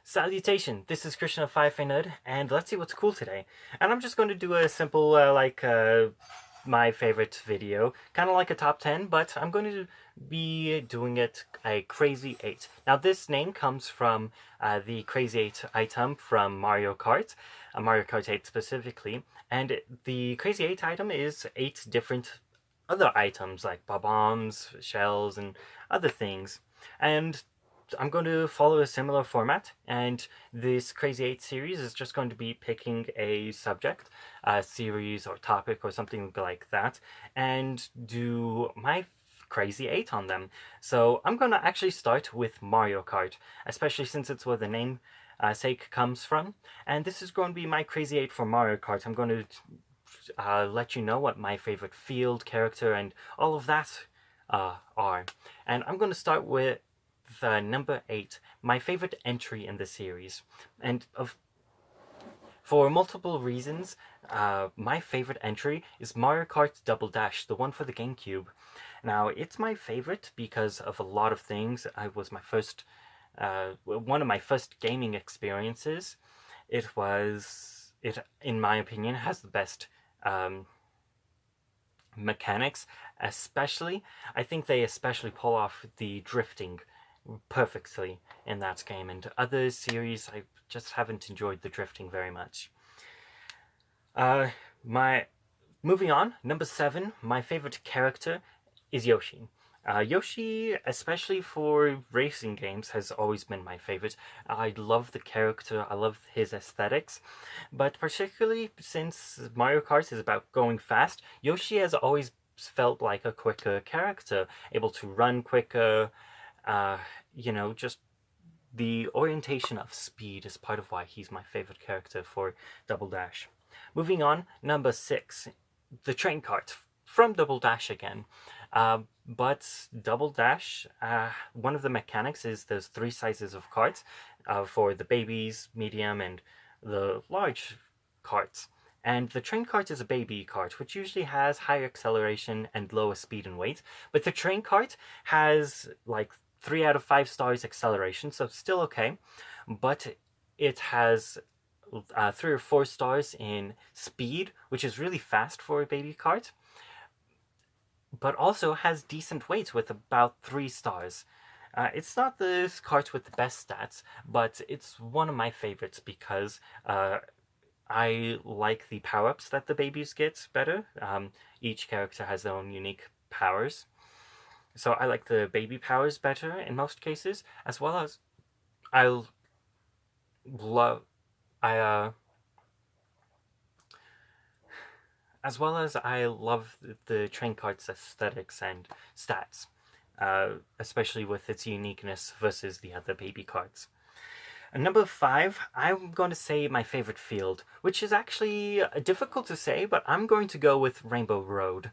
Salutation! This is Christian of Firefly Nerd, and let's see what's cool today. And I'm just going to do a simple, my favorite video, kind of like a top 10, but I'm going to be doing it a Crazy 8. Now, this name comes from the Crazy 8 item from Mario Kart, Mario Kart 8 specifically, and the Crazy 8 item is 8 different other items like bombs, shells, and other things. And I'm going to follow a similar format, and this Crazy 8 series is just going to be picking a subject, a series or topic or something like that, and do my Crazy 8 on them. So I'm going to actually start with Mario Kart, especially since it's where the name sake comes from. And this is going to be my Crazy 8 for Mario Kart. I'm going to let you know what my favorite field, character, and all of that are. And I'm going to start with number 8, my favorite entry in the series. And for multiple reasons, my favorite entry is Mario Kart Double Dash, the one for the GameCube. Now, it's my favorite because of a lot of things. One of my first gaming experiences. It, in my opinion, has the best mechanics, especially. I think they especially pull off the drifting perfectly in that game, and other series I just haven't enjoyed the drifting very much. Moving on, number 7, my favorite character is Yoshi. Yoshi, especially for racing games, has always been my favorite. I love the character, I love his aesthetics, but particularly since Mario Kart is about going fast, Yoshi has always felt like a quicker character, able to run quicker. Just the orientation of speed is part of why he's my favorite character for Double Dash. Moving on, number 6, the train cart from Double Dash again. But Double Dash, one of the mechanics is there's 3 sizes of carts for the babies, medium, and the large carts. And the train cart is a baby cart, which usually has higher acceleration and lower speed and weight. But the train cart has like 3 out of 5 stars acceleration, so still okay. But it has 3 or 4 stars in speed, which is really fast for a baby cart. But also has decent weight with about 3 stars. It's not the cart with the best stats, but it's one of my favorites because I like the power-ups that the babies get better. Each character has their own unique powers. So I like the baby powers better in most cases, as well as I love the train cart's aesthetics and stats, especially with its uniqueness versus the other baby carts. And number 5, I'm going to say my favorite field, which is actually difficult to say, but I'm going to go with Rainbow Road.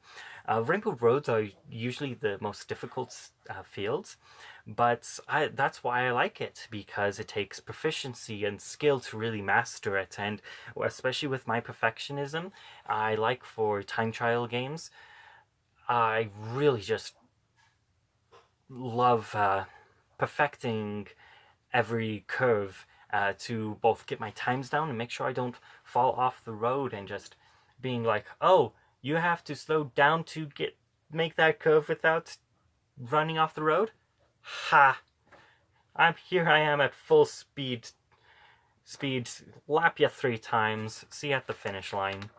Rainbow Roads are usually the most difficult fields, but that's why I like it, because it takes proficiency and skill to really master it, and especially with my perfectionism, I like for time trial games, I really just love perfecting every curve to both get my times down and make sure I don't fall off the road, and just being like, oh, you have to slow down to make that curve without running off the road? Ha! I am at full speed, lap ya 3 times, see you at the finish line.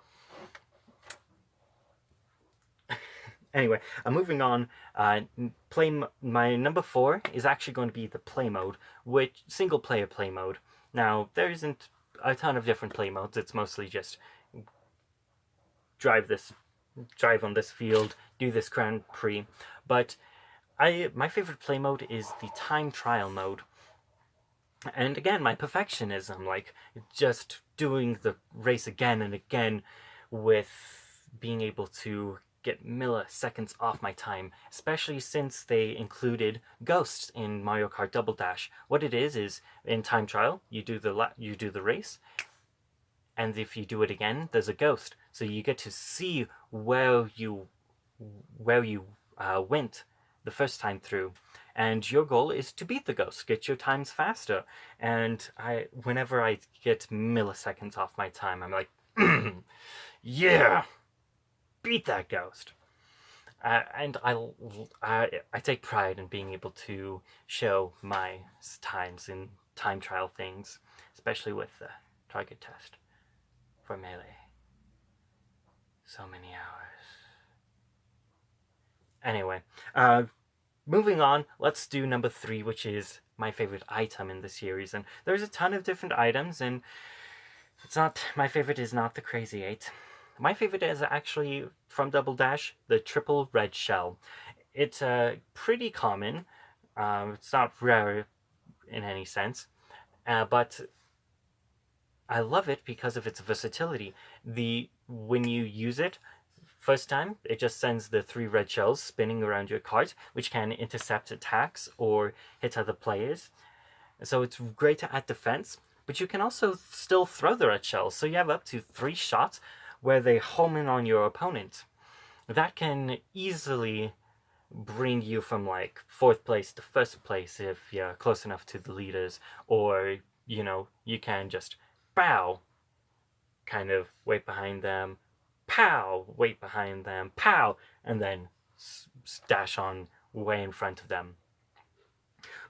Anyway, moving on, my number 4 is actually going to be the play mode, which single-player play mode. Now, there isn't a ton of different play modes, it's mostly just drive on this field, do this Grand Prix, but my favorite play mode is the time trial mode. And again, my perfectionism, like just doing the race again and again with being able to get milliseconds off my time, especially since they included ghosts in Mario Kart Double Dash. What it is in time trial, you do the race, and if you do it again, there's a ghost. So you get to see where you went the first time through. and your goal is to beat the ghost, get your times faster. And whenever I get milliseconds off my time, I'm like, yeah, beat that ghost. And I take pride in being able to show my times in time trial things, especially with the target test for Melee. So many hours. Anyway, moving on, let's do number 3, which is my favorite item in the series. And there's a ton of different items, and my favorite is not the Crazy 8. My favorite is actually, from Double Dash, the triple red shell. It's pretty common. It's not rare in any sense, but I love it because of its versatility. When you use it first time, it just sends the 3 red shells spinning around your cart, which can intercept attacks or hit other players. So it's great to add defense, but you can also still throw the red shells, so you have up to 3 shots where they home in on your opponent. That can easily bring you from like 4th place to 1st place if you're close enough to the leaders, or you can just pow, kind of wait behind them, pow, wait behind them, pow, and then dash on way in front of them.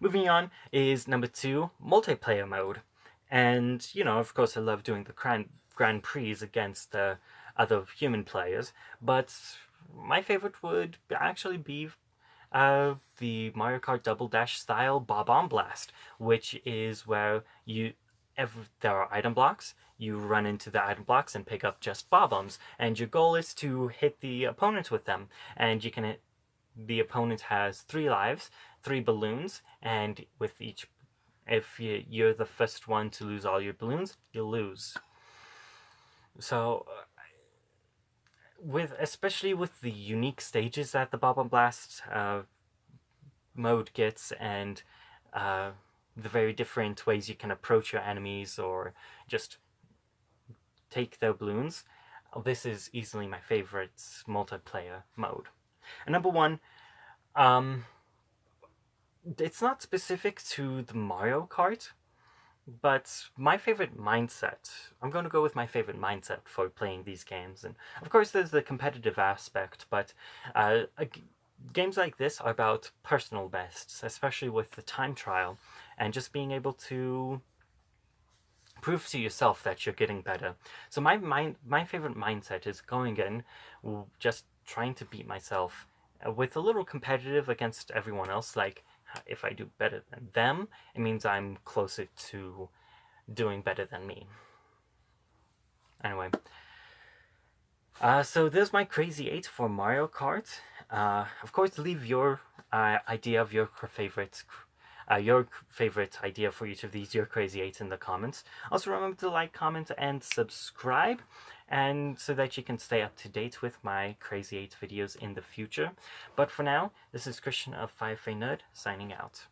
Moving on is number 2, multiplayer mode. And, of course I love doing the Grand Prix against other human players, but my favorite would actually be the Mario Kart Double Dash style Bob-omb Blast, which is where there are item blocks, you run into the item blocks and pick up just Bob-ombs, and your goal is to hit the opponent with them, and the opponent has 3 lives, 3 balloons, and if you're the first one to lose all your balloons, you'll lose. So, especially with the unique stages that the Bob-omb Blast mode gets, and the very different ways you can approach your enemies or just take their balloons, this is easily my favorite multiplayer mode. And number 1, it's not specific to the Mario Kart, but my favorite mindset. I'm going to go with my favorite mindset for playing these games. And of course there's the competitive aspect, but games like this are about personal bests, especially with the time trial, and just being able to prove to yourself that you're getting better. So my favorite mindset is going in, just trying to beat myself, with a little competitive against everyone else. Like, if I do better than them, it means I'm closer to doing better than me. Anyway, so there's my Crazy 8 for Mario Kart. Of course, leave your idea of your favorite idea for each of these, your Crazy 8s, in the comments. Also remember to like, comment, and subscribe, and so that you can stay up to date with my Crazy 8 videos in the future. But for now, this is Christian of 5FA Nerd, signing out.